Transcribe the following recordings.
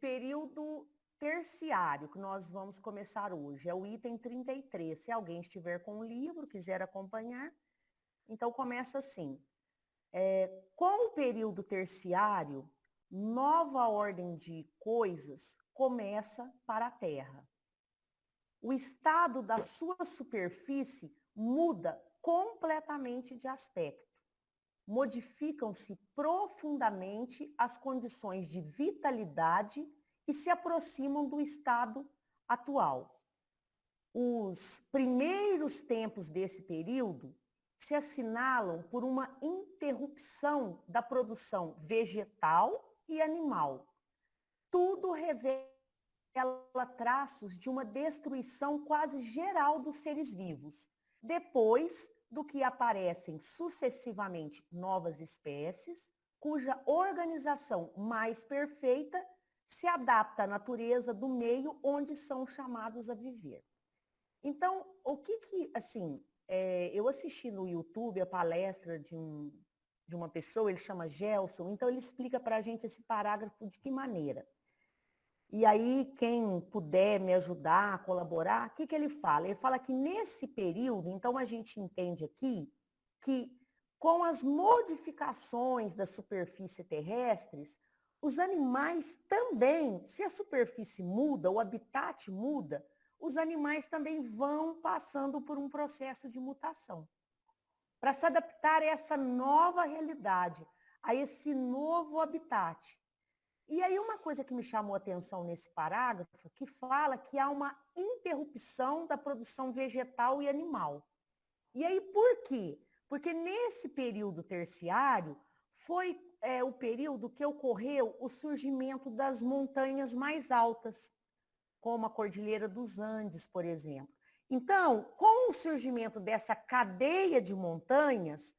período terciário que nós vamos começar hoje. É o item 33. Se alguém estiver com o livro, quiser acompanhar, então começa assim. Com o período terciário, nova ordem de coisas começa para a Terra. O estado da sua superfície muda completamente de aspecto. Modificam-se profundamente as condições de vitalidade e se aproximam do estado atual. Os primeiros tempos desse período se assinalam por uma interrupção da produção vegetal e animal. Tudo revela traços de uma destruição quase geral dos seres vivos, depois do que aparecem sucessivamente novas espécies, cuja organização mais perfeita se adapta à natureza do meio onde são chamados a viver. Então, eu assisti no YouTube a palestra de uma pessoa, ele chama Gelson, então ele explica para a gente esse parágrafo de que maneira. E aí, quem puder me ajudar a colaborar, o que ele fala? Ele fala que nesse período, então a gente entende aqui que com as modificações das superfícies terrestres, os animais também, se a superfície muda, o habitat muda, os animais também vão passando por um processo de mutação. Para se adaptar a essa nova realidade, a esse novo habitat. E aí uma coisa que me chamou a atenção nesse parágrafo, que fala que há uma interrupção da produção vegetal e animal. E aí por quê? Porque nesse período terciário foi o período que ocorreu o surgimento das montanhas mais altas, como a Cordilheira dos Andes, por exemplo. Então, com o surgimento dessa cadeia de montanhas,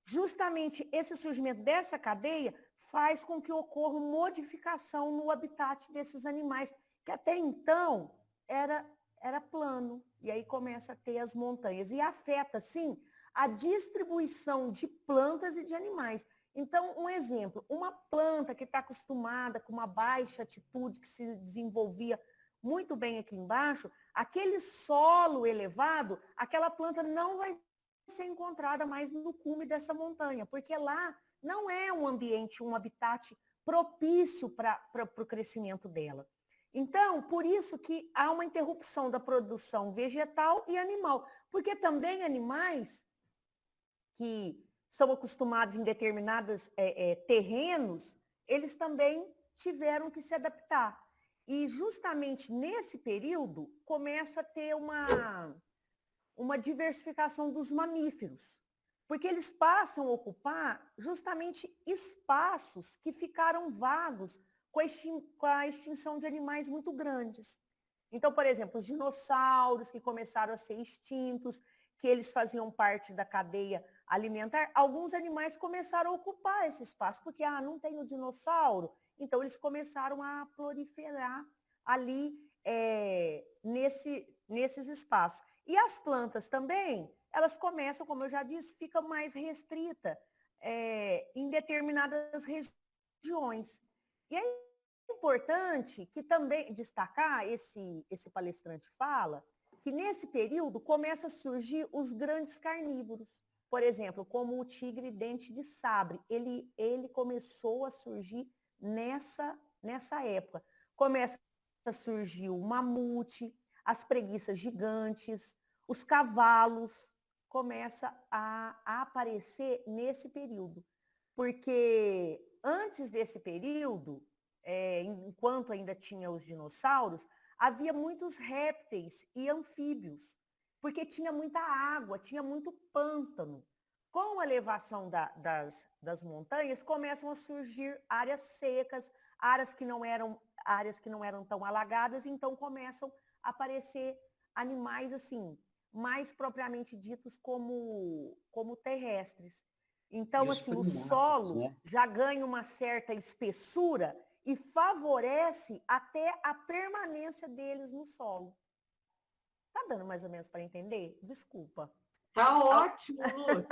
justamente esse surgimento dessa cadeia faz com que ocorra modificação no habitat desses animais, que até então era plano. E aí começa a ter as montanhas. E afeta, sim, a distribuição de plantas e de animais. Então, um exemplo, uma planta que está acostumada com uma baixa altitude, que se desenvolvia muito bem aqui embaixo, aquele solo elevado, aquela planta não vai ser encontrada mais no cume dessa montanha, porque lá não é um ambiente, um habitat propício para o crescimento dela. Então, por isso que há uma interrupção da produção vegetal e animal, porque também animais que são acostumados em determinados terrenos, eles também tiveram que se adaptar. E justamente nesse período começa a ter uma diversificação dos mamíferos, porque eles passam a ocupar justamente espaços que ficaram vagos com a extinção de animais muito grandes. Então, por exemplo, os dinossauros que começaram a ser extintos, que eles faziam parte da cadeia alimentar, alguns animais começaram a ocupar esse espaço, porque não tem o dinossauro, então eles começaram a proliferar ali nesses espaços. E as plantas também, elas começam, como eu já disse, fica mais restrita em determinadas regiões. E é importante que também destacar, esse palestrante fala, que nesse período começa a surgir os grandes carnívoros. Por exemplo, como o tigre dente de sabre, ele começou a surgir nessa época. Começa a surgir o mamute, as preguiças gigantes, os cavalos, começa a aparecer nesse período. Porque antes desse período, enquanto ainda tinha os dinossauros, havia muitos répteis e anfíbios, porque tinha muita água, tinha muito pântano. Com a elevação das montanhas, começam a surgir áreas secas, áreas que não eram tão alagadas, então começam a aparecer animais assim, mais propriamente ditos como terrestres. Então, assim, o solo, né, já ganha uma certa espessura e favorece até a permanência deles no solo. Tá dando mais ou menos para entender? Desculpa. Tá ótimo, Lu.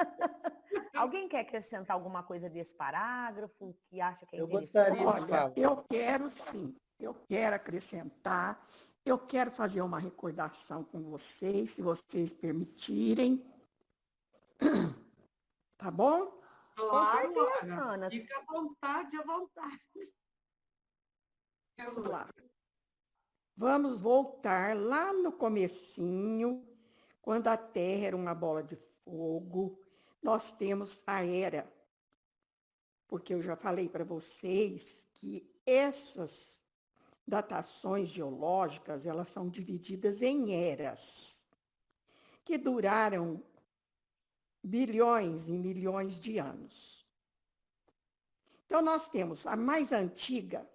Alguém quer acrescentar alguma coisa desse parágrafo que acha que é Eu interessante? gostaria de falar. Olha, eu quero sim, eu quero acrescentar, eu quero fazer uma recordação com vocês, se vocês permitirem. Tá bom? Com Claro, certeza, Ana. Ana. Fica à vontade, à vontade. Vamos lá. Vamos voltar lá no comecinho, quando a Terra era uma bola de fogo. Nós temos a Era, porque eu já falei para vocês que essas datações geológicas, elas são divididas em eras, que duraram bilhões e milhões de anos. Então, nós temos a mais antiga,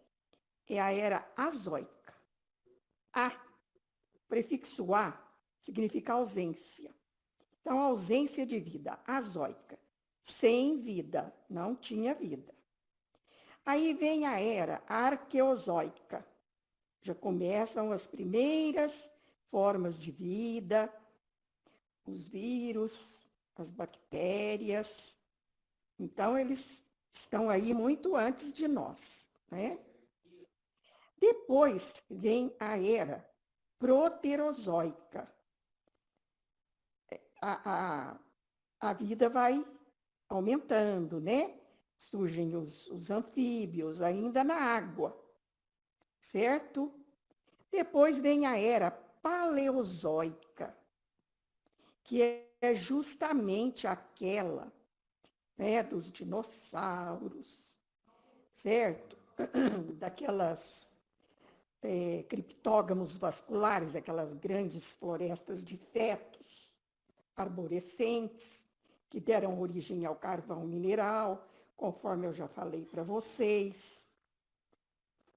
é a Era Azoica. A, prefixo A, significa ausência. Então, ausência de vida, azoica. Sem vida, não tinha vida. Aí vem a Era Arqueozoica. Já começam as primeiras formas de vida, os vírus, as bactérias. Então, eles estão aí muito antes de nós, né? Depois vem a Era Proterozoica. A vida vai aumentando, né? Surgem os anfíbios, ainda na água, certo? Depois vem a Era Paleozoica, que é justamente aquela, né, dos dinossauros, certo? Daquelas criptógamos vasculares, aquelas grandes florestas de fetos arborescentes, que deram origem ao carvão mineral, conforme eu já falei para vocês.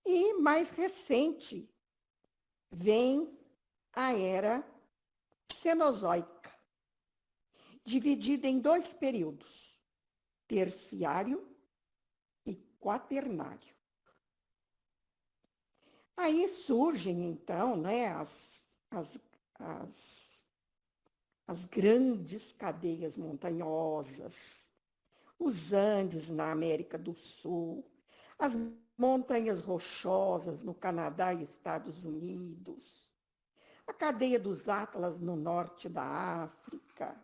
E mais recente vem a Era Cenozoica, dividida em dois períodos, terciário e quaternário. Aí surgem, então, né, as grandes cadeias montanhosas, os Andes na América do Sul, as montanhas rochosas no Canadá e Estados Unidos, a cadeia dos Atlas no norte da África,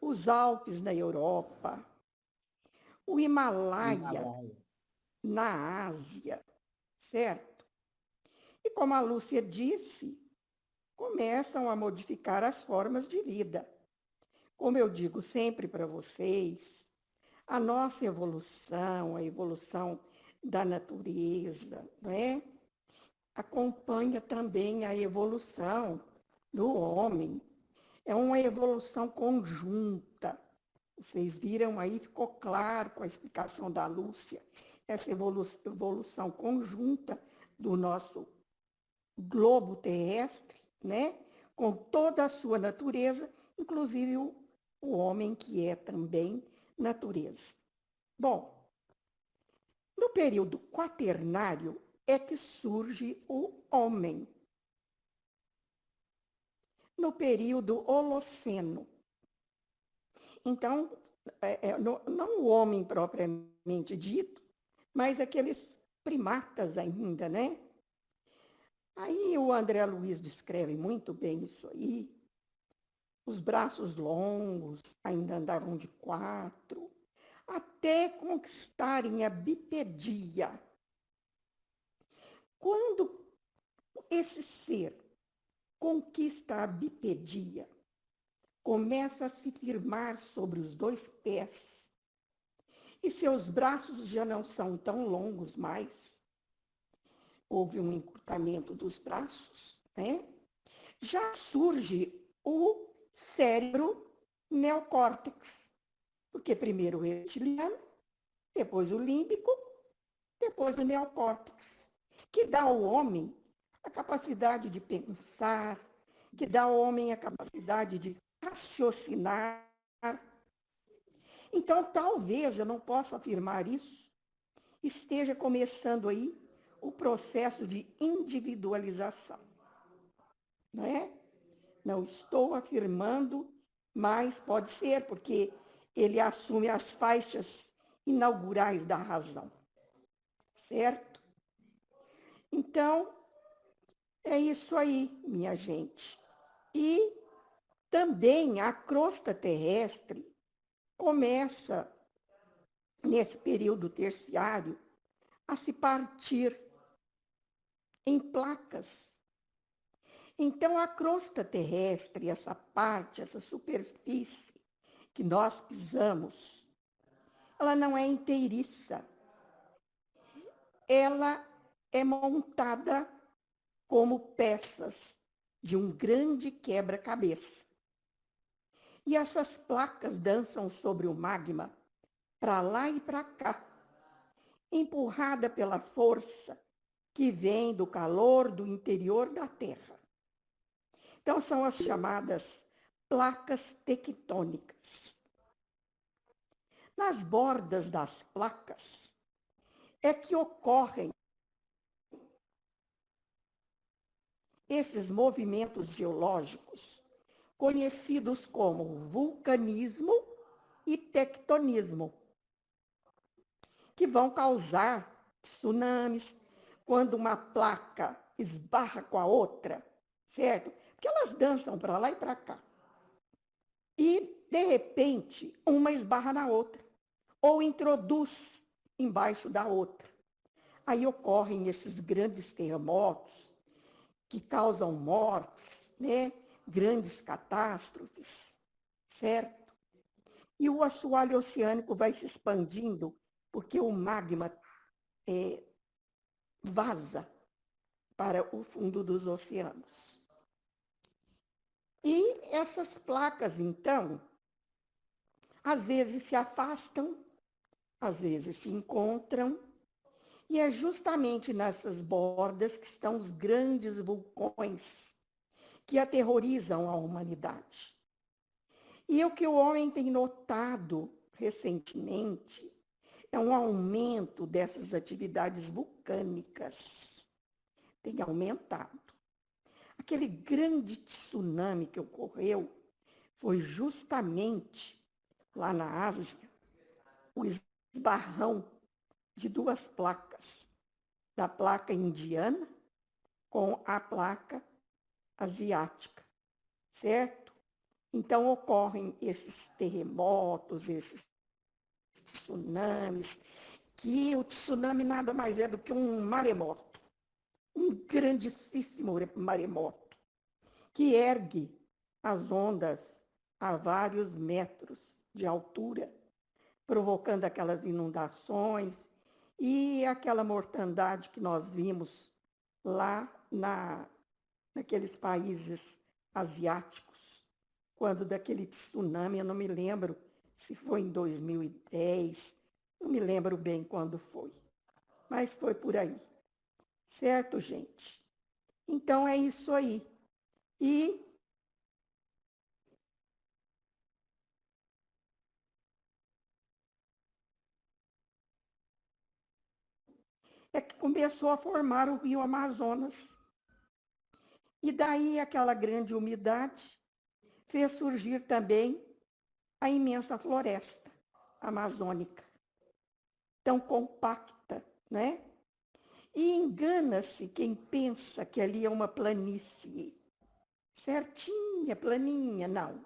os Alpes na Europa, o Himalaia na Ásia, certo? E como a Lúcia disse, começam a modificar as formas de vida. Como eu digo sempre para vocês, a nossa evolução, a evolução da natureza, né, acompanha também a evolução do homem. É uma evolução conjunta. Vocês viram aí, ficou claro com a explicação da Lúcia, essa evolução conjunta do nosso globo terrestre, né, com toda a sua natureza, inclusive o homem que é também natureza. Bom, no período quaternário é que surge o homem. No período Holoceno. Então, não o homem propriamente dito, mas aqueles primatas ainda, né? Aí o André Luiz descreve muito bem isso aí. Os braços longos ainda andavam de 4, até conquistarem a bipedia. Quando esse ser conquista a bipedia, começa a se firmar sobre os 2 pés, e seus braços já não são tão longos mais, houve um encurtamento dos braços, né? Já surge o cérebro neocórtex, porque primeiro o reptiliano, depois o límbico, depois o neocórtex, que dá ao homem a capacidade de pensar, que dá ao homem a capacidade de raciocinar. Então, talvez, eu não possa afirmar isso, esteja começando aí o processo de individualização, não é? Não estou afirmando, mas pode ser, porque ele assume as faixas inaugurais da razão, certo? Então, é isso aí, minha gente. E também a crosta terrestre começa, nesse período terciário, a se partir em placas. Então, a crosta terrestre, essa parte, essa superfície que nós pisamos, ela não é inteiriça. Ela é montada como peças de um grande quebra-cabeça. E essas placas dançam sobre o magma, para lá e para cá, empurrada pela força que vem do calor do interior da Terra. Então, são as chamadas placas tectônicas. Nas bordas das placas é que ocorrem esses movimentos geológicos, conhecidos como vulcanismo e tectonismo, que vão causar tsunamis quando uma placa esbarra com a outra, certo? Porque elas dançam para lá e para cá. E, de repente, uma esbarra na outra, ou introduz embaixo da outra. Aí ocorrem esses grandes terremotos que causam mortes, né? Grandes catástrofes, certo? E o assoalho oceânico vai se expandindo porque o magma vaza para o fundo dos oceanos. E essas placas, então, às vezes se afastam, às vezes se encontram, e é justamente nessas bordas que estão os grandes vulcões que aterrorizam a humanidade. E o que o homem tem notado recentemente é um aumento dessas atividades vulcânicas. Tem aumentado. Aquele grande tsunami que ocorreu foi justamente lá na Ásia, o esbarrão de duas placas, da placa indiana com a placa asiática, certo? Então, ocorrem esses terremotos, esses tsunamis, que o tsunami nada mais é do que um maremoto, um grandíssimo maremoto, que ergue as ondas a vários metros de altura, provocando aquelas inundações e aquela mortandade que nós vimos lá naqueles países asiáticos, quando daquele tsunami, eu não me lembro se foi em 2010, não me lembro bem quando foi, mas foi por aí. Certo, gente? Então é isso aí. E é que começou a formar o rio Amazonas. E daí aquela grande umidade fez surgir também a imensa floresta amazônica, tão compacta, né? E engana-se quem pensa que ali é uma planície certinha, planinha, não.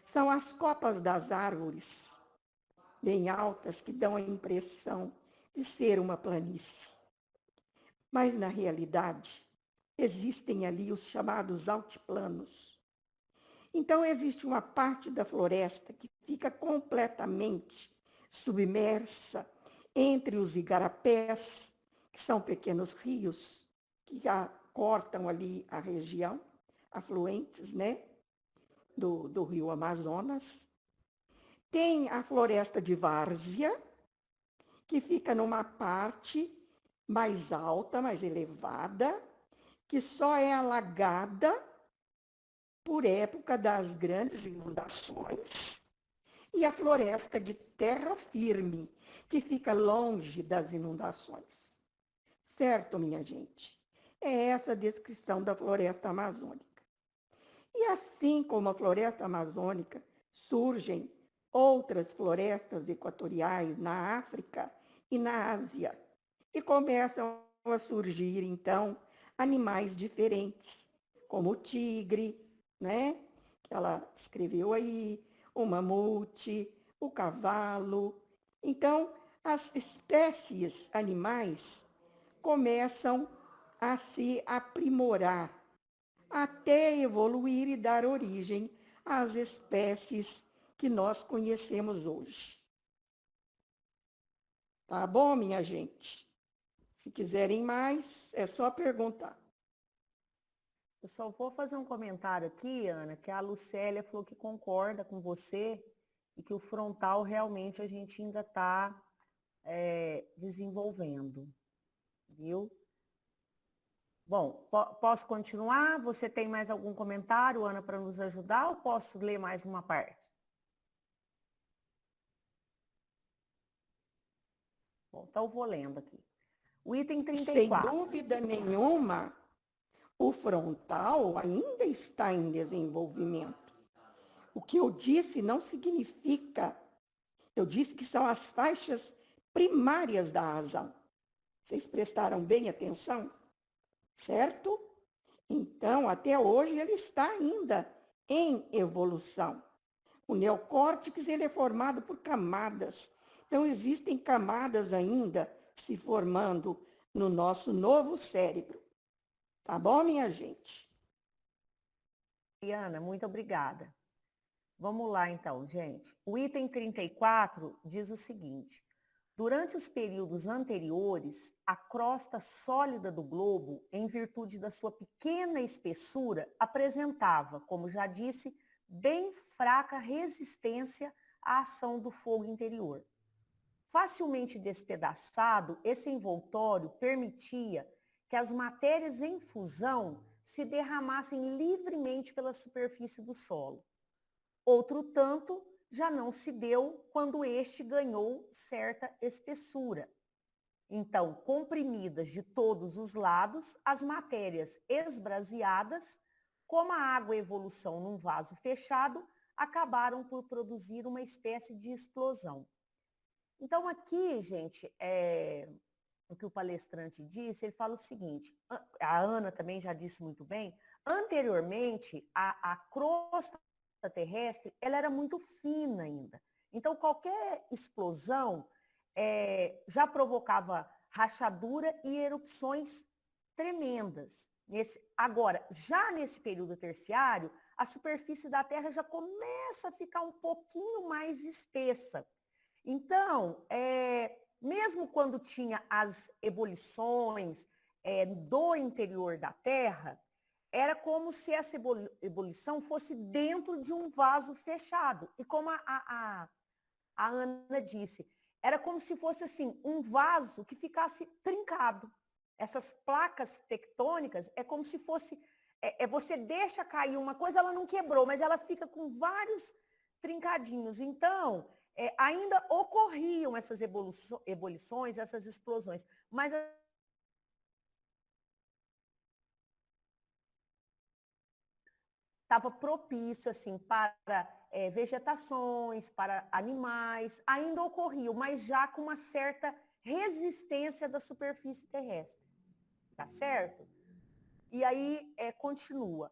São as copas das árvores, bem altas, que dão a impressão de ser uma planície. Mas, na realidade, existem ali os chamados altiplanos. Então, existe uma parte da floresta que fica completamente submersa entre os igarapés, que são pequenos rios que cortam ali a região, afluentes, né, do rio Amazonas. Tem a floresta de várzea, que fica numa parte mais alta, mais elevada, que só é alagada por época das grandes inundações. E a floresta de terra firme, que fica longe das inundações. Certo, minha gente? É essa a descrição da floresta amazônica. E assim como a floresta amazônica, surgem outras florestas equatoriais na África e na Ásia. E começam a surgir, então, animais diferentes, como o tigre, né? Que ela escreveu aí, o mamute, o cavalo. Então, as espécies animais começam a se aprimorar até evoluir e dar origem às espécies que nós conhecemos hoje. Tá bom, minha gente? Se quiserem mais, é só perguntar. Eu só vou fazer um comentário aqui, Ana, que a Lucélia falou que concorda com você e que o frontal realmente a gente ainda está desenvolvendo, viu? Bom, posso continuar? Você tem mais algum comentário, Ana, para nos ajudar ou posso ler mais uma parte? Bom, então eu vou lendo aqui. O item Sem 34. dúvida nenhuma, o frontal ainda está em desenvolvimento. O que eu disse não significa, eu disse que são as faixas primárias da razão. Vocês prestaram bem atenção? Certo? Então, até hoje, ele está ainda em evolução. O neocórtex ele é formado por camadas. Então, existem camadas ainda se formando no nosso novo cérebro. Tá bom, minha gente? Ana, muito obrigada. Vamos lá, então, gente. O item 34 diz o seguinte: durante os períodos anteriores, a crosta sólida do globo, em virtude da sua pequena espessura, apresentava, como já disse, bem fraca resistência à ação do fogo interior. Facilmente despedaçado, esse envoltório permitia que as matérias em fusão se derramassem livremente pela superfície do solo. Outro tanto já não se deu quando este ganhou certa espessura. Então, comprimidas de todos os lados, as matérias esbraseadas, como a água evolução num vaso fechado, acabaram por produzir uma espécie de explosão. Então, aqui, gente, o que o palestrante disse, ele fala o seguinte, a Ana também já disse muito bem, anteriormente, a crosta terrestre, ela era muito fina ainda. Então, qualquer explosão já provocava rachadura e erupções tremendas. Agora, já nesse período terciário, a superfície da Terra já começa a ficar um pouquinho mais espessa. Então, mesmo quando tinha as ebulições do interior da Terra, era como se essa ebulição fosse dentro de um vaso fechado. E como a Ana disse, era como se fosse assim, um vaso que ficasse trincado. Essas placas tectônicas é como se fosse, você deixa cair uma coisa, ela não quebrou, mas ela fica com vários trincadinhos. Então, ainda ocorriam essas ebulições, essas explosões, mas estava propício assim para vegetações, para animais, ainda ocorriam, mas já com uma certa resistência da superfície terrestre, tá certo? E aí continua.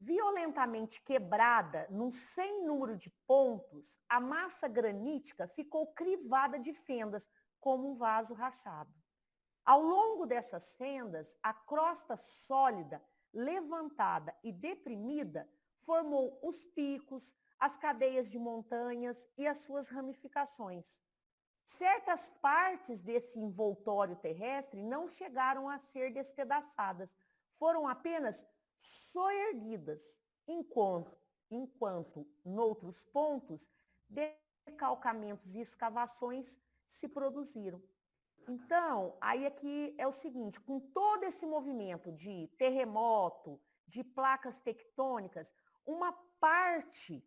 Violentamente quebrada num sem número de pontos, a massa granítica ficou crivada de fendas, como um vaso rachado. Ao longo dessas fendas, a crosta sólida, levantada e deprimida, formou os picos, as cadeias de montanhas e as suas ramificações. Certas partes desse envoltório terrestre não chegaram a ser despedaçadas, foram apenas soerguidas, enquanto noutros pontos, decalcamentos e escavações se produziram. Então, aí aqui é o seguinte, com todo esse movimento de terremoto, de placas tectônicas, uma parte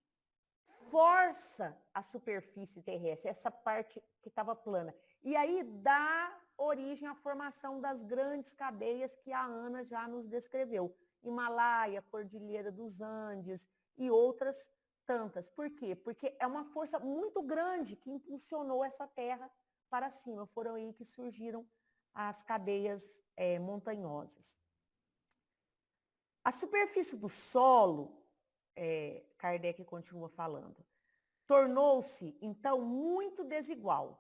força a superfície terrestre, essa parte que estava plana. E aí dá origem à formação das grandes cadeias que a Ana já nos descreveu. Himalaia, Cordilheira dos Andes e outras tantas. Por quê? Porque é uma força muito grande que impulsionou essa terra para cima. Foram aí que surgiram as cadeias montanhosas. A superfície do solo, Kardec continua falando, tornou-se, então, muito desigual.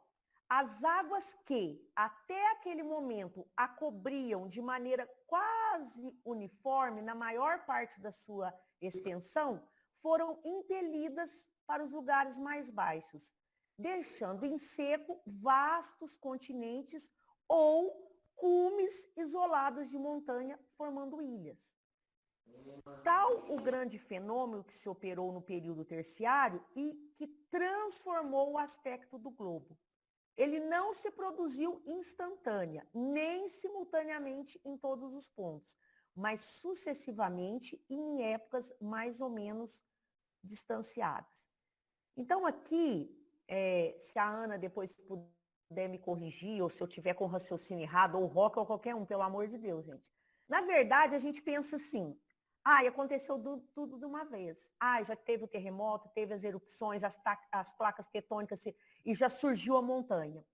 As águas que, até aquele momento, a cobriam de maneira quase uniforme, na maior parte da sua extensão, foram impelidas para os lugares mais baixos, deixando em seco vastos continentes ou cumes isolados de montanha, formando ilhas. Tal o grande fenômeno que se operou no período terciário e que transformou o aspecto do globo. Ele não se produziu instantânea, nem simultaneamente em todos os pontos, mas sucessivamente em épocas mais ou menos distanciadas. Então, aqui, se a Ana depois puder me corrigir, ou se eu tiver com raciocínio errado, ou o Roca, ou qualquer um, pelo amor de Deus, gente. Na verdade, a gente pensa assim, aconteceu tudo de uma vez. Já teve o terremoto, teve as erupções, as placas tectônicas e já surgiu a montanha.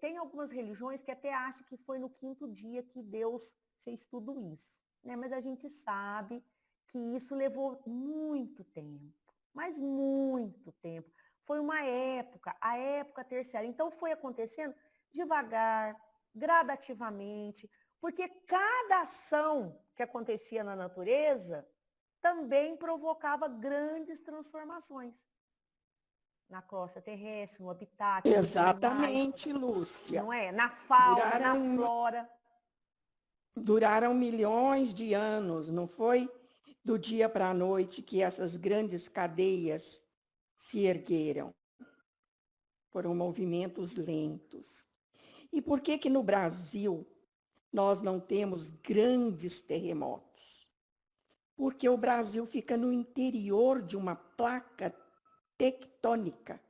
Tem algumas religiões que até acham que foi no 5º dia que Deus fez tudo isso. Né? Mas a gente sabe que isso levou muito tempo, mas muito tempo. Foi uma época, a época terciária. Então foi acontecendo devagar, gradativamente, porque cada ação que acontecia na natureza também provocava grandes transformações na crosta terrestre, no habitat, Exatamente, animais, Lúcia. não é? Na fauna, na flora. Duraram milhões de anos, não foi do dia para a noite que essas grandes cadeias se ergueram. Foram movimentos lentos. E por que no Brasil nós não temos grandes terremotos? Porque o Brasil fica no interior de uma placa tectônica.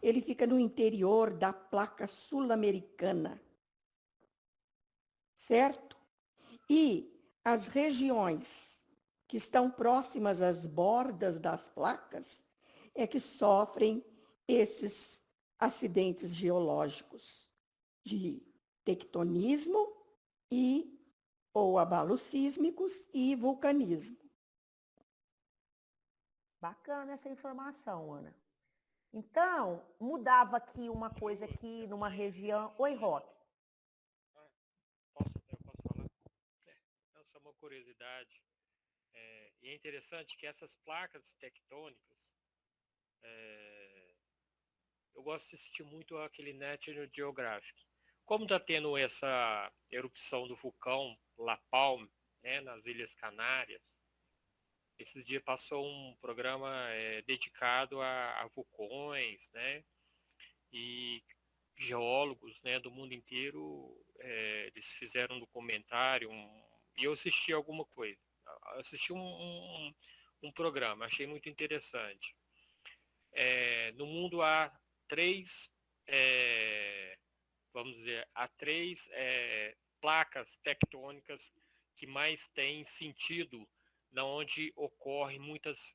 Ele fica no interior da placa sul-americana. Certo? E as regiões que estão próximas às bordas das placas é que sofrem esses acidentes geológicos de tectonismo ou abalos sísmicos e vulcanismo. Bacana essa informação, Ana. Então, mudava aqui uma coisa aqui numa região. Oi, Roque. Eu posso falar? Só uma curiosidade. E é interessante que essas placas tectônicas, eu gosto de assistir muito aquele National Geographic. Como está tendo essa erupção do vulcão La Palme, né, nas Ilhas Canárias, esses dias passou um programa dedicado a vulcões, né, e geólogos, né, do mundo inteiro, eles fizeram um documentário, e eu assisti alguma coisa. Eu assisti um programa, achei muito interessante. No mundo há três, vamos dizer, há três placas tectônicas que mais têm sentido, na onde ocorrem muitas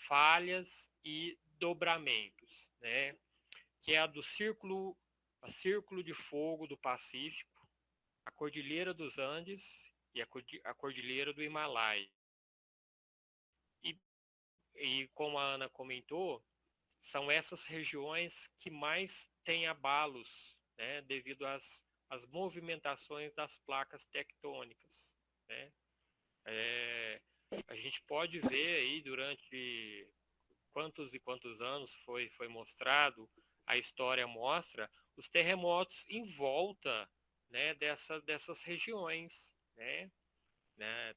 falhas e dobramentos, né? Que é a do Círculo de Fogo do Pacífico, a Cordilheira dos Andes e a Cordilheira do Himalaia. E como a Ana comentou, são essas regiões que mais têm abalos, né, devido às movimentações das placas tectônicas, né? A gente pode ver aí durante quantos e quantos anos foi mostrado, a história mostra os terremotos em volta, né, dessas regiões, né?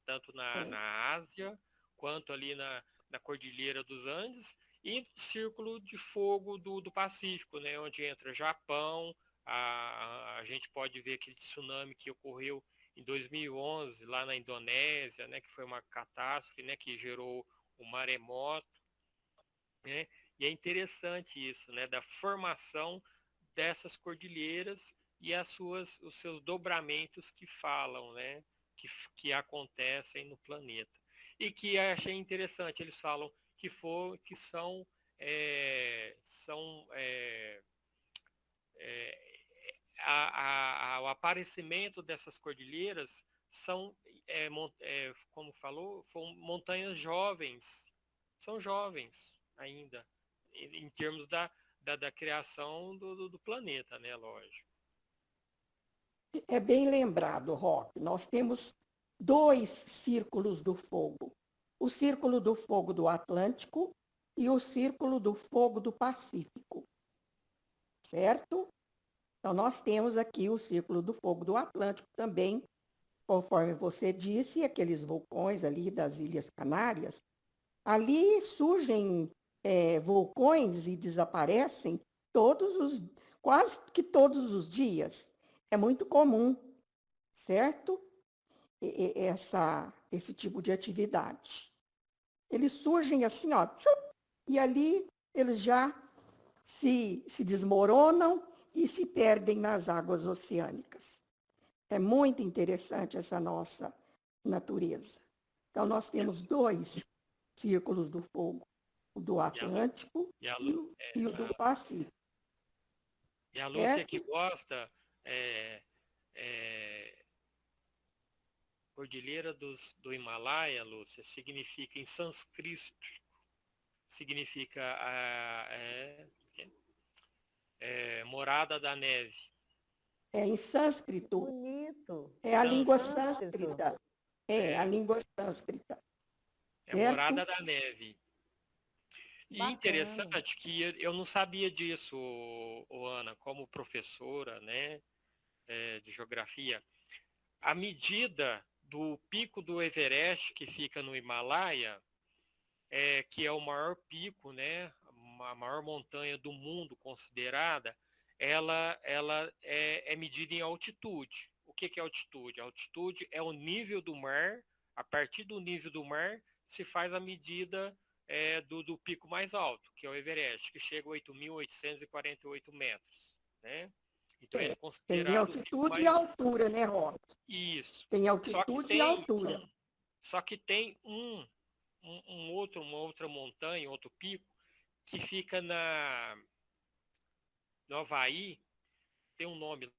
Tanto na Ásia, quanto ali na Cordilheira dos Andes, e no Círculo de Fogo do Pacífico, né, onde entra Japão. A gente pode ver aquele tsunami que ocorreu em 2011, lá na Indonésia, né, que foi uma catástrofe, né, que gerou um maremoto. Né? E é interessante isso, né, da formação dessas cordilheiras e os seus dobramentos que falam, né, que acontecem no planeta. E que achei interessante, eles falam que são o aparecimento dessas cordilheiras são, como falou, são montanhas jovens, são jovens ainda, em termos da criação do planeta, né, lógico. É bem lembrado, Roque. Nós temos 2 círculos do fogo. O Círculo do Fogo do Atlântico e o Círculo do Fogo do Pacífico. Certo? Então, nós temos aqui o Círculo do Fogo do Atlântico também, conforme você disse, aqueles vulcões ali das Ilhas Canárias. Ali surgem vulcões e desaparecem quase que todos os dias. É muito comum, certo? Esse tipo de atividade. Eles surgem assim, ó, e ali eles já se desmoronam e se perdem nas águas oceânicas. É muito interessante essa nossa natureza. Então, nós temos 2 círculos do fogo, o do Atlântico e o do Pacífico. E a Lúcia que gosta, Cordilheira do Himalaia, Lúcia, significa em sânscrito, significa morada da neve. Em sânscrito. Bonito. É a língua sânscrita. A língua sânscrita. É morada da neve. E interessante que eu não sabia disso, Ana, como professora, né, de geografia. A medida do pico do Everest, que fica no Himalaia, que é o maior pico, né, a maior montanha do mundo considerada, ela é medida em altitude. O que é altitude? A altitude é o nível do mar. A partir do nível do mar se faz a medida do pico mais alto, que é o Everest, que chega a 8.848 metros, né? Então ele é considerado tem altitude e altura, né, Rob? Isso. Tem altitude e altura. Só que tem uma outra montanha, outro pico, que fica no Havaí, tem um nome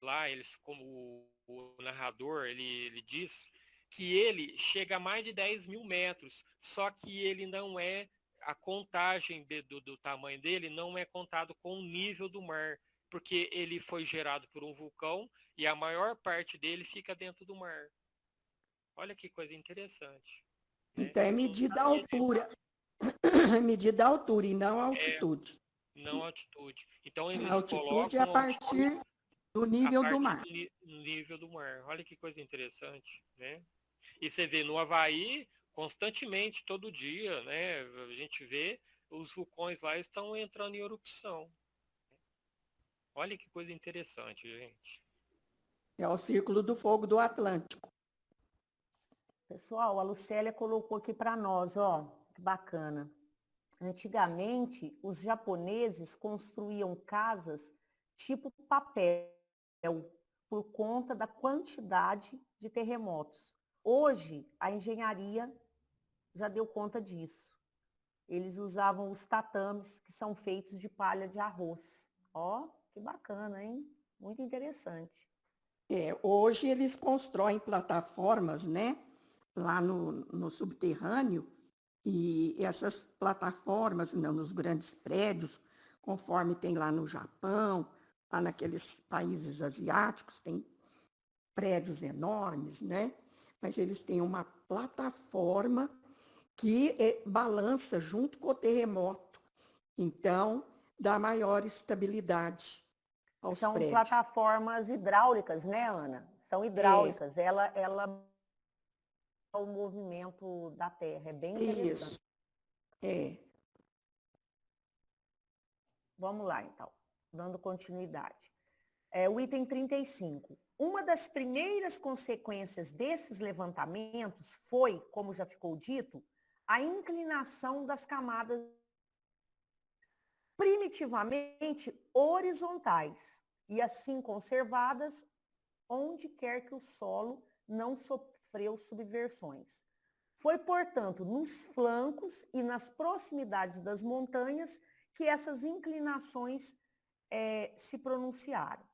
lá, como o narrador, ele diz que ele chega a mais de 10 mil metros, só que ele não a contagem do tamanho dele não é contado com o nível do mar, porque ele foi gerado por um vulcão e a maior parte dele fica dentro do mar. Olha que coisa interessante. Então é medida a altura. Medida a altura e não a altitude. Não a altitude. Então eles a altitude colocam é a partir do nível do mar. Do nível do mar. Olha que coisa interessante, né? E você vê no Havaí, constantemente, todo dia, né? A gente vê os vulcões lá estão entrando em erupção. Olha que coisa interessante, gente. É o Círculo do Fogo do Atlântico. Pessoal, a Lucélia colocou aqui para nós, ó, que bacana. Antigamente, os japoneses construíam casas tipo papel, por conta da quantidade de terremotos. Hoje, a engenharia já deu conta disso. Eles usavam os tatames, que são feitos de palha de arroz. Ó, que bacana, hein? Muito interessante. Hoje eles constroem plataformas, né? Lá no subterrâneo, e essas plataformas, nos grandes prédios, conforme tem lá no Japão, lá naqueles países asiáticos, tem prédios enormes, né? Mas eles têm uma plataforma que balança junto com o terremoto. Então, dá maior estabilidade aos prédios. São plataformas hidráulicas, né, Ana? São hidráulicas. Ela o movimento da Terra. É bem interessante. Isso. Vamos lá, então. Dando continuidade. O item 35. Uma das primeiras consequências desses levantamentos foi, como já ficou dito, a inclinação das camadas primitivamente horizontais e assim conservadas onde quer que o solo não sofreu subversões. Foi, portanto, nos flancos e nas proximidades das montanhas que essas inclinações se pronunciaram.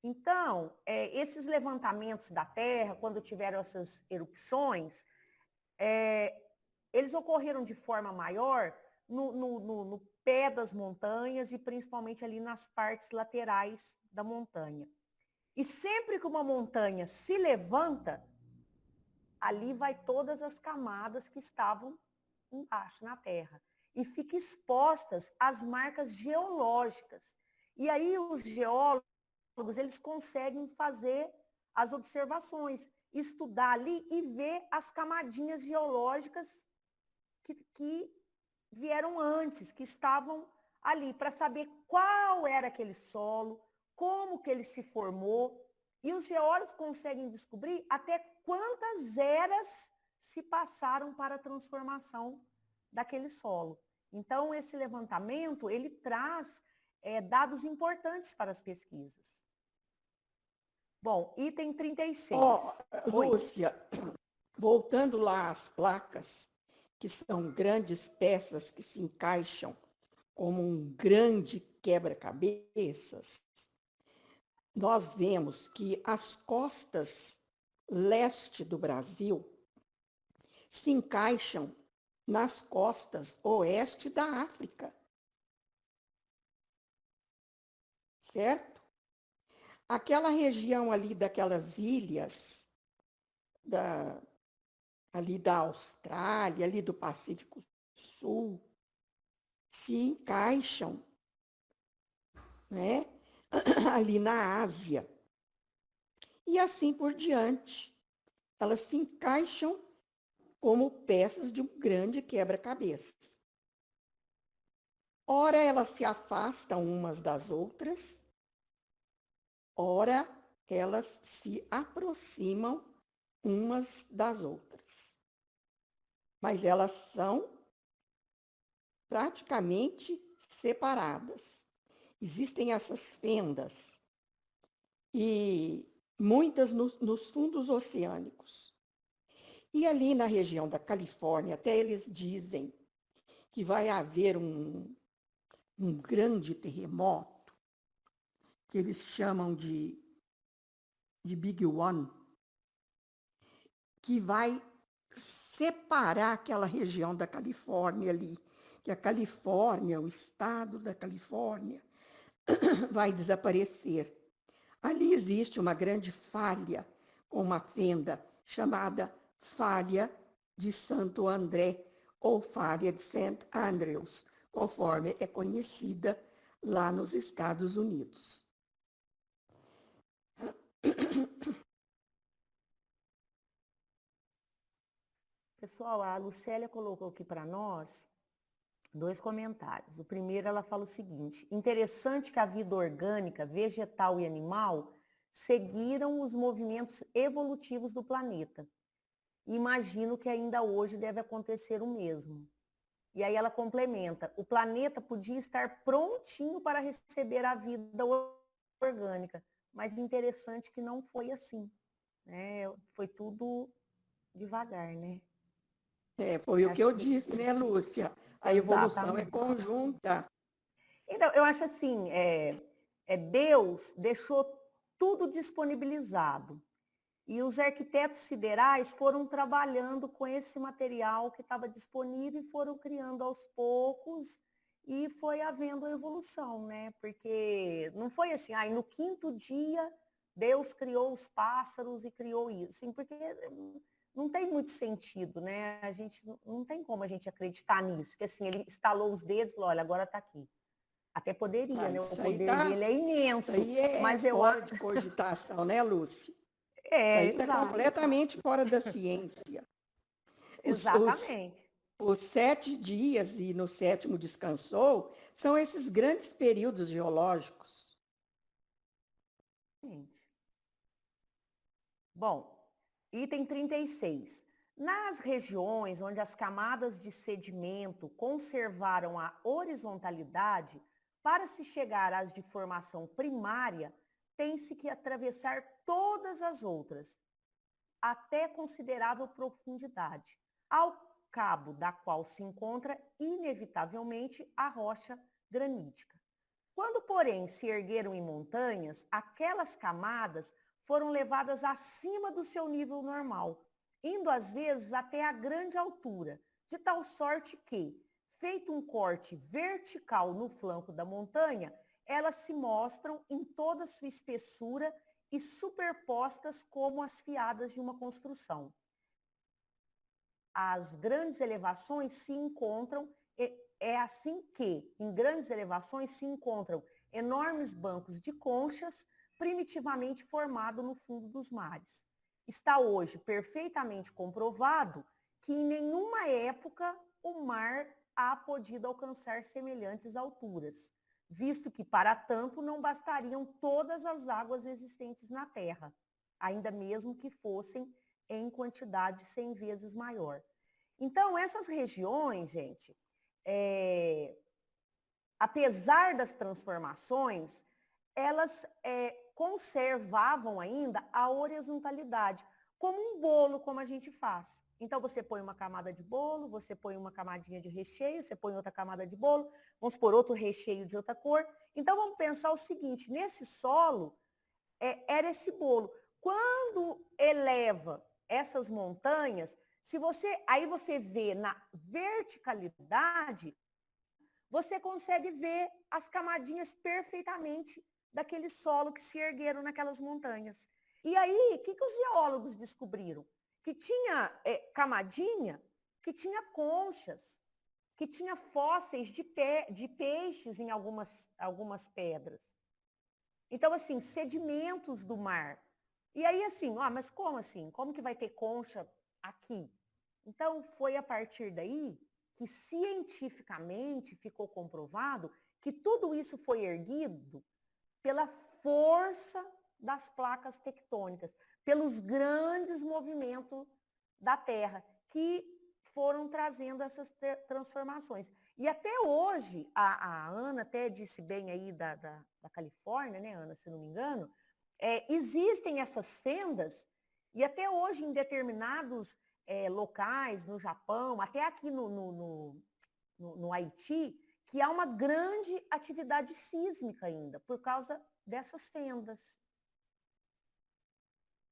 Então, esses levantamentos da Terra, quando tiveram essas erupções, eles ocorreram de forma maior no pé das montanhas e principalmente ali nas partes laterais da montanha. E sempre que uma montanha se levanta, ali vai todas as camadas que estavam embaixo na Terra. E fica expostas as marcas geológicas. E aí os geólogos, eles conseguem fazer as observações, estudar ali e ver as camadinhas geológicas que vieram antes, que estavam ali, para saber qual era aquele solo, como que ele se formou. E os geólogos conseguem descobrir até quantas eras se passaram para a transformação daquele solo. Então, esse levantamento, ele traz dados importantes para as pesquisas. Bom, item 36. Lúcia, voltando lá às placas, que são grandes peças que se encaixam como um grande quebra-cabeças, nós vemos que as costas leste do Brasil se encaixam nas costas oeste da África. Certo? Aquela região ali daquelas ilhas, ali da Austrália, ali do Pacífico Sul, se encaixam, né, ali na Ásia. E assim por diante. Elas se encaixam como peças de um grande quebra-cabeças. Ora, elas se afastam umas das outras, ora, elas se aproximam umas das outras. Mas elas são praticamente separadas. Existem essas fendas, e muitas nos fundos oceânicos. E ali na região da Califórnia, até eles dizem que vai haver um grande terremoto, que eles chamam de Big One, que vai separar aquela região da Califórnia ali, que a Califórnia, o estado da Califórnia, vai desaparecer. Ali existe uma grande falha, com uma fenda chamada Falha de Santo André, ou Falha de St. Andrews, conforme é conhecida lá nos Estados Unidos. Pessoal, a Lucélia colocou aqui para nós 2 comentários. O primeiro, ela fala o seguinte: interessante que a vida orgânica, vegetal e animal seguiram os movimentos evolutivos do planeta. Imagino que ainda hoje deve acontecer o mesmo. E aí ela complementa: o planeta podia estar prontinho para receber a vida orgânica, mas interessante que não foi assim, né? Foi tudo devagar, né? Foi o que eu disse, né, Lúcia? A evolução é conjunta. Então, eu acho assim, Deus deixou tudo disponibilizado. E os arquitetos siderais foram trabalhando com esse material que estava disponível e foram criando aos poucos, e foi havendo a evolução, né? Porque não foi assim, no 5º dia Deus criou os pássaros e criou isso, assim, porque não tem muito sentido, né? A gente não tem como a gente acreditar nisso, que assim, ele estalou os dedos e falou, olha, agora está aqui. Até poderia, né? O poder dele é imenso. Isso aí mas fora de cogitação, né, Lúcia? Isso aí está completamente fora da ciência. Exatamente. Os 7 dias e no 7º descansou são esses grandes períodos geológicos. Bom, item 36. Nas regiões onde as camadas de sedimento conservaram a horizontalidade, para se chegar às de formação primária, tem-se que atravessar todas as outras, até considerável profundidade. ao cabo da qual se encontra inevitavelmente a rocha granítica. Quando, porém, se ergueram em montanhas, aquelas camadas foram levadas acima do seu nível normal, indo às vezes até a grande altura, de tal sorte que, feito um corte vertical no flanco da montanha, elas se mostram em toda sua espessura e superpostas como as fiadas de uma construção. As grandes elevações se encontram, é assim que, em grandes elevações, se encontram enormes bancos de conchas primitivamente formados no fundo dos mares. Está hoje perfeitamente comprovado que em nenhuma época o mar há podido alcançar semelhantes alturas, visto que para tanto não bastariam todas as águas existentes na Terra, ainda mesmo que fossem em quantidade 100 vezes maior. Então, essas regiões, gente, apesar das transformações, elas conservavam ainda a horizontalidade, como um bolo, como a gente faz. Então, você põe uma camada de bolo, você põe uma camadinha de recheio, você põe outra camada de bolo, vamos pôr outro recheio de outra cor. Então, vamos pensar o seguinte, nesse solo, era esse bolo. Quando eleva essas montanhas, aí você vê na verticalidade, você consegue ver as camadinhas perfeitamente daquele solo que se ergueram naquelas montanhas. E aí, o que os geólogos descobriram? Que tinha camadinha, que tinha conchas, que tinha fósseis de peixes em algumas pedras. Então, assim, sedimentos do mar. E aí, assim, mas como assim? Como que vai ter concha aqui? Então, foi a partir daí que cientificamente ficou comprovado que tudo isso foi erguido pela força das placas tectônicas, pelos grandes movimentos da Terra, que foram trazendo essas transformações. E até hoje, a Ana até disse bem aí da Califórnia, né, Ana, se não me engano, existem essas fendas, e até hoje em determinados locais, no Japão, até aqui no Haiti, que há uma grande atividade sísmica ainda, por causa dessas fendas.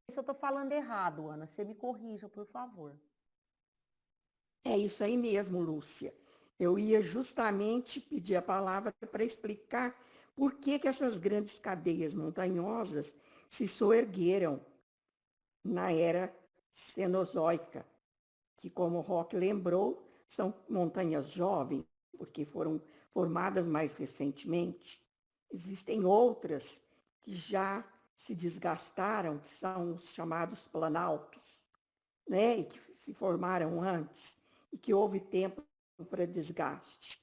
Se eu estou falando errado, Ana, você me corrija, por favor. É isso aí mesmo, Lúcia. Eu ia justamente pedir a palavra para explicar por que essas grandes cadeias montanhosas se soergueram na era Cenozoica, que, como o Roque lembrou, são montanhas jovens, porque foram formadas mais recentemente. Existem outras que já se desgastaram, que são os chamados planaltos, né? E que se formaram antes, e que houve tempo para desgaste.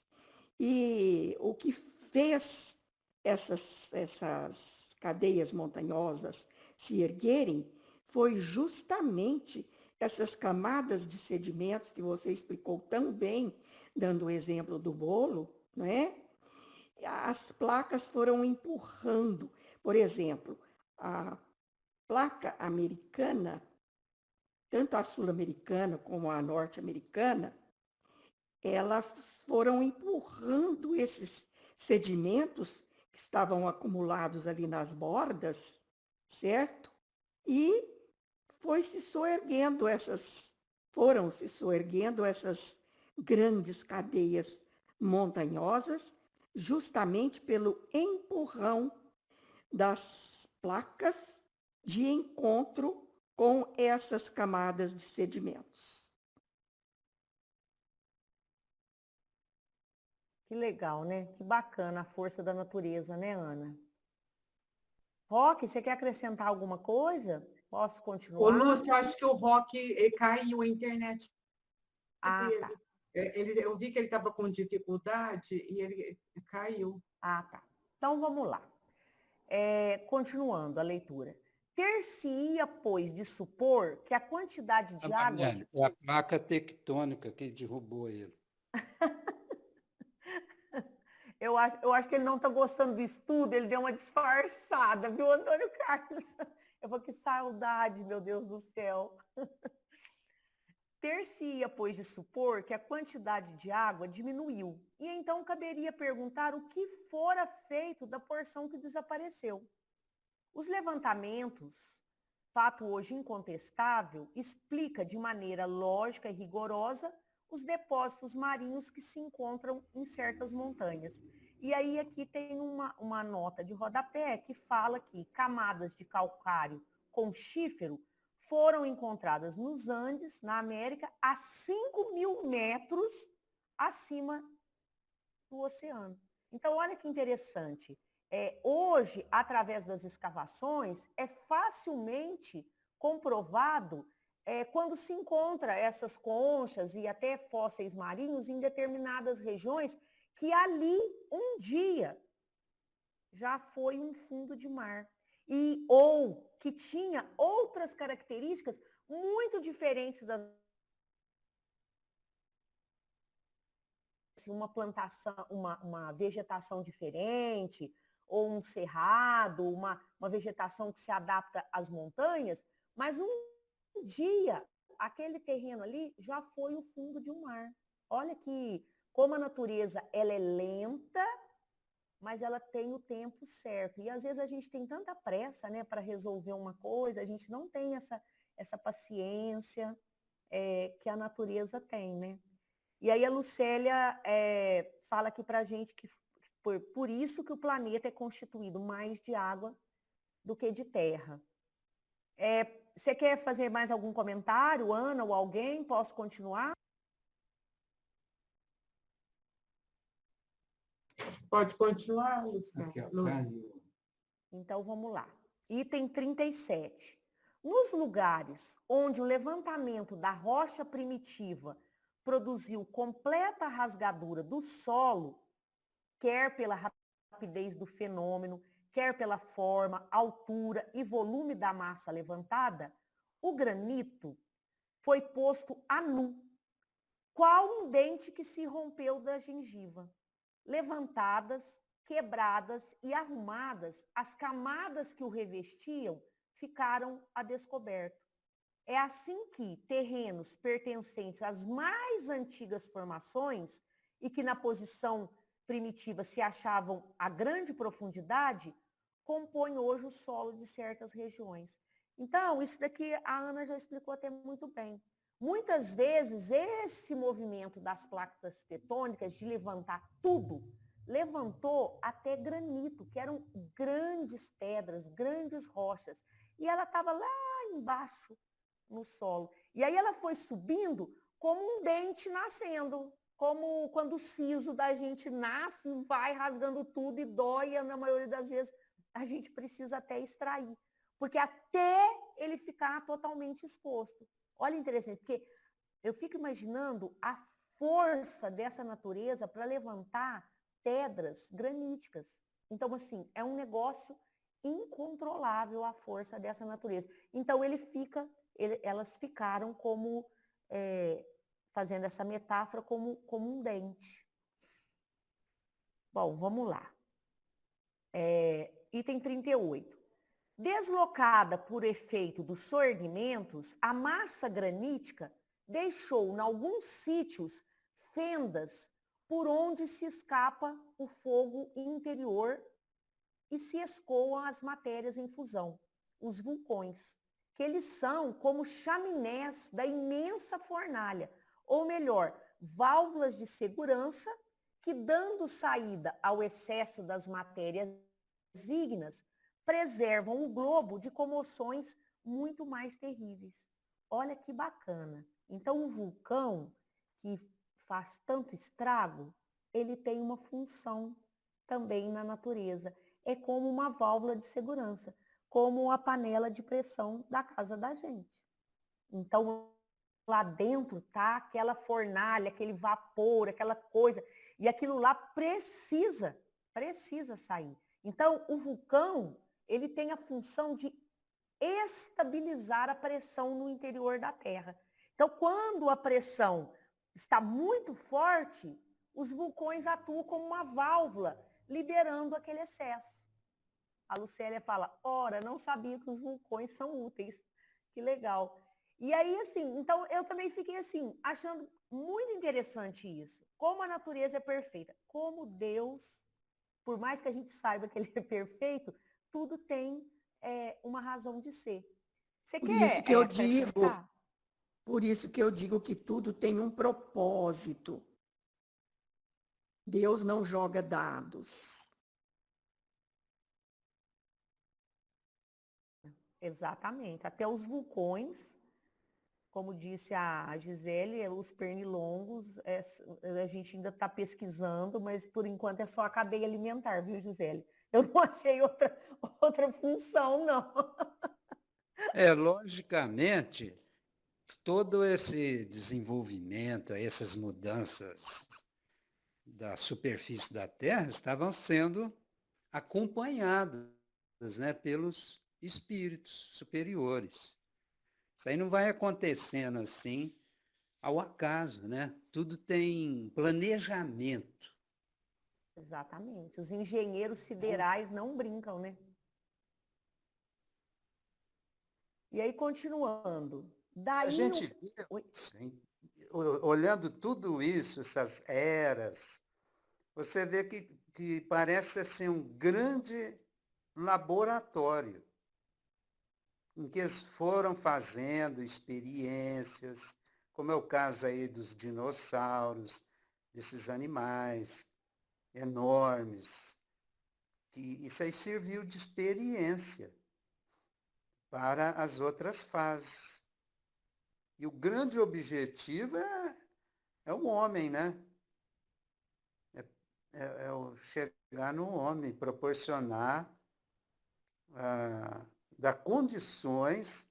E o que fez essas cadeias montanhosas se erguerem foi justamente essas camadas de sedimentos que você explicou tão bem, dando o exemplo do bolo, não é? As placas foram empurrando. Por exemplo, a placa americana, tanto a sul-americana como a norte-americana, elas foram empurrando esses sedimentos que estavam acumulados ali nas bordas, certo? E foram se soerguendo essas grandes cadeias montanhosas, justamente pelo empurrão das placas de encontro com essas camadas de sedimentos. Que legal, né? Que bacana a força da natureza, né, Ana? Roque, você quer acrescentar alguma coisa? Posso continuar? Ô, Lúcio, eu acho que o Roque caiu a internet dele. Tá. Eu vi que ele estava com dificuldade e ele caiu. Tá. Então, vamos lá. Continuando a leitura. Ter-se-ia, pois, de supor que a quantidade de água... É a placa tectônica que derrubou ele. Eu acho que ele não está gostando do estudo, ele deu uma disfarçada, viu, Antônio Carlos? Eu vou, que saudade, meu Deus do céu. Ter-se-ia, pois, de supor que a quantidade de água diminuiu, e então caberia perguntar o que fora feito da porção que desapareceu. Os levantamentos, fato hoje incontestável, explica de maneira lógica e rigorosa os depósitos marinhos que se encontram em certas montanhas. E aí aqui tem uma nota de rodapé que fala que camadas de calcário conchífero foram encontradas nos Andes, na América, a 5.000 metros acima do oceano. Então, olha que interessante. Hoje, através das escavações, é facilmente comprovado quando se encontra essas conchas e até fósseis marinhos em determinadas regiões que ali, um dia, já foi um fundo de mar. Ou que tinha outras características muito diferentes das uma plantação, uma vegetação diferente, ou um cerrado, uma vegetação que se adapta às montanhas, mas um dia aquele terreno ali já foi o fundo de um mar. Olha que como a natureza ela é lenta, mas ela tem o tempo certo. E às vezes a gente tem tanta pressa, né, para resolver uma coisa, a gente não tem essa paciência que a natureza tem, né? E aí a Lucélia fala aqui para a gente que por isso que o planeta é constituído mais de água do que de terra. Você quer fazer mais algum comentário, Ana, ou alguém? Posso continuar? Pode continuar, Luciana. Aqui, ó, Então vamos lá. Item 37. Nos lugares onde o levantamento da rocha primitiva produziu completa rasgadura do solo, quer pela rapidez do fenômeno, quer pela forma, altura e volume da massa levantada, o granito foi posto a nu, qual um dente que se rompeu da gengiva. Levantadas, quebradas e arrumadas, as camadas que o revestiam ficaram a descoberto. É assim que terrenos pertencentes às mais antigas formações e que na posição primitiva se achavam a grande profundidade, compõem hoje o solo de certas regiões. Então, isso daqui a Ana já explicou até muito bem. Muitas vezes, esse movimento das placas tectônicas de levantar tudo, levantou até granito, que eram grandes pedras, grandes rochas. E ela estava lá embaixo, no solo. E aí ela foi subindo como um dente nascendo, como quando o siso da gente nasce e vai rasgando tudo e dói, e na maioria das vezes a gente precisa até extrair. Porque até ele ficar totalmente exposto. Olha interessante, porque eu fico imaginando a força dessa natureza para levantar pedras graníticas. Então, assim, é um negócio incontrolável a força dessa natureza. Então, elas ficaram como, fazendo essa metáfora, como um dente. Bom, vamos lá. Item 38. Deslocada por efeito dos sordimentos, a massa granítica deixou, em alguns sítios, fendas por onde se escapa o fogo interior e se escoam as matérias em fusão, os vulcões, que eles são como chaminés da imensa fornalha, ou melhor, válvulas de segurança que, dando saída ao excesso das matérias ígneas, preservam o globo de comoções muito mais terríveis. Olha que bacana. Então, o vulcão, que faz tanto estrago, ele tem uma função também na natureza. É como uma válvula de segurança, como a panela de pressão da casa da gente. Então, lá dentro tá aquela fornalha, aquele vapor, aquela coisa, e aquilo lá precisa sair. Então, o vulcão, ele tem a função de estabilizar a pressão no interior da Terra. Então, quando a pressão está muito forte, os vulcões atuam como uma válvula, liberando aquele excesso. A Lucélia fala, ora, não sabia que os vulcões são úteis. Que legal. E aí, assim, então eu também fiquei assim, achando muito interessante isso. Como a natureza é perfeita. Como Deus, por mais que a gente saiba que ele é perfeito, tudo tem uma razão de ser. Você Por isso quer que eu digo, acrescentar? por isso que eu digo que tudo tem um propósito. Deus não joga dados. Exatamente. Até os vulcões, como disse a Gisele, os pernilongos, a gente ainda está pesquisando, mas por enquanto é só a cadeia alimentar, viu, Gisele? Eu não achei outra função, não. Logicamente, todo esse desenvolvimento, essas mudanças da superfície da Terra estavam sendo acompanhadas, né, pelos espíritos superiores. Isso aí não vai acontecendo assim ao acaso, né? Tudo tem planejamento. Exatamente. Os engenheiros siderais não brincam, né? E aí, continuando. A Daí gente o. vê, Oi. assim, olhando tudo isso, essas eras, você vê que parece assim um grande laboratório em que eles foram fazendo experiências, como é o caso aí dos dinossauros, desses animais enormes, que isso aí serviu de experiência para as outras fases. E o grande objetivo é o homem, né? É o chegar no homem, proporcionar dar condições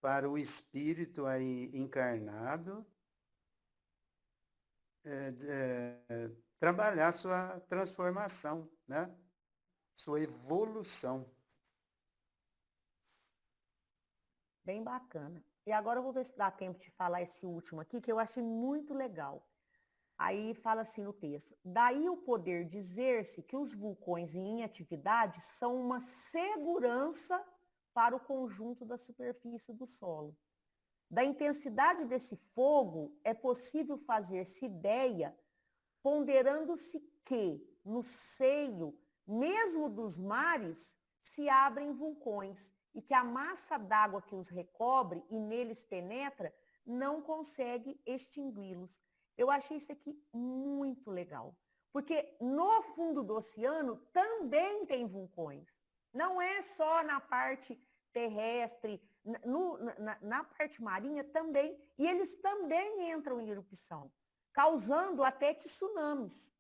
para o espírito aí encarnado trabalhar sua transformação, né? Sua evolução. Bem bacana. E agora eu vou ver se dá tempo de falar esse último aqui, que eu achei muito legal. Aí fala assim no texto: daí o poder dizer-se que os vulcões em atividade são uma segurança para o conjunto da superfície do solo. Da intensidade desse fogo é possível fazer-se ideia, ponderando-se que no seio mesmo dos mares se abrem vulcões e que a massa d'água que os recobre e neles penetra não consegue extingui-los. Eu achei isso aqui muito legal, porque no fundo do oceano também tem vulcões. Não é só na parte terrestre, na parte marinha também, e eles também entram em erupção, causando até tsunamis.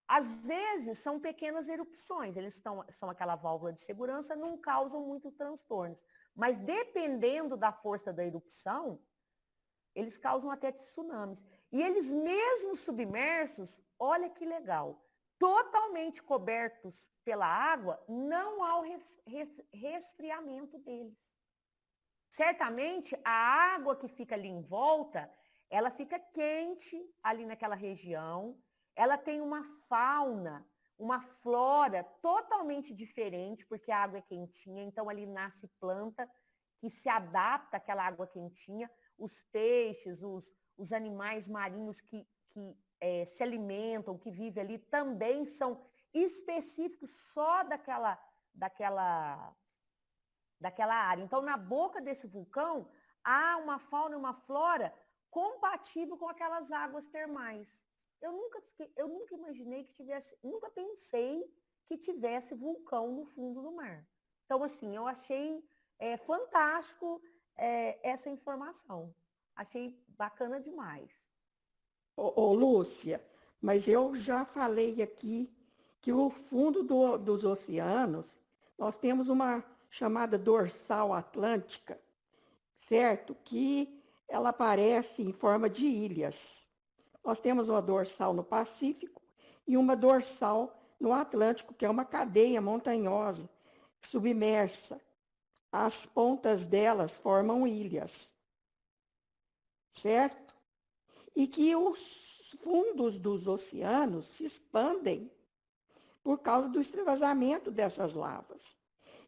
Às vezes são pequenas erupções, são aquela válvula de segurança, não causam muitos transtornos. Mas dependendo da força da erupção, eles causam até tsunamis. E eles mesmo submersos, olha que legal, totalmente cobertos pela água, não há o resfriamento deles. Certamente a água que fica ali em volta, ela fica quente ali naquela região, ela tem uma fauna, uma flora totalmente diferente, porque a água é quentinha, então ali nasce planta que se adapta àquela água quentinha, os peixes, os animais marinhos que se alimentam, que vivem ali, também são específicos só daquela área. Então, na boca desse vulcão, há uma fauna e uma flora compatível com aquelas águas termais. Eu nunca imaginei que tivesse, nunca pensei que tivesse vulcão no fundo do mar. Então, assim, eu achei fantástico essa informação. Achei bacana demais. Ô, Lúcia, mas eu já falei aqui que o fundo dos oceanos, nós temos uma chamada dorsal atlântica, certo? Que ela aparece em forma de ilhas. Nós temos uma dorsal no Pacífico e uma dorsal no Atlântico, que é uma cadeia montanhosa, submersa. As pontas delas formam ilhas, certo? E que os fundos dos oceanos se expandem por causa do extravasamento dessas lavas.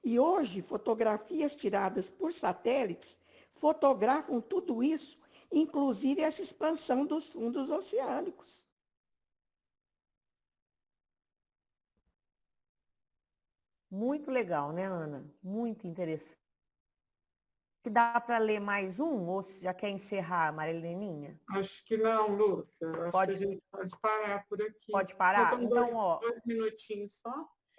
E hoje, fotografias tiradas por satélites fotografam tudo isso, inclusive essa expansão dos fundos oceânicos. Muito legal, né, Ana? Muito interessante. Que dá para ler mais um, ou se já quer encerrar, Marileninha? Acho que não, Lúcia. Acho Pode. que a gente pode parar por aqui. Pode parar? Faltam Então, ó, 2 minutinhos só.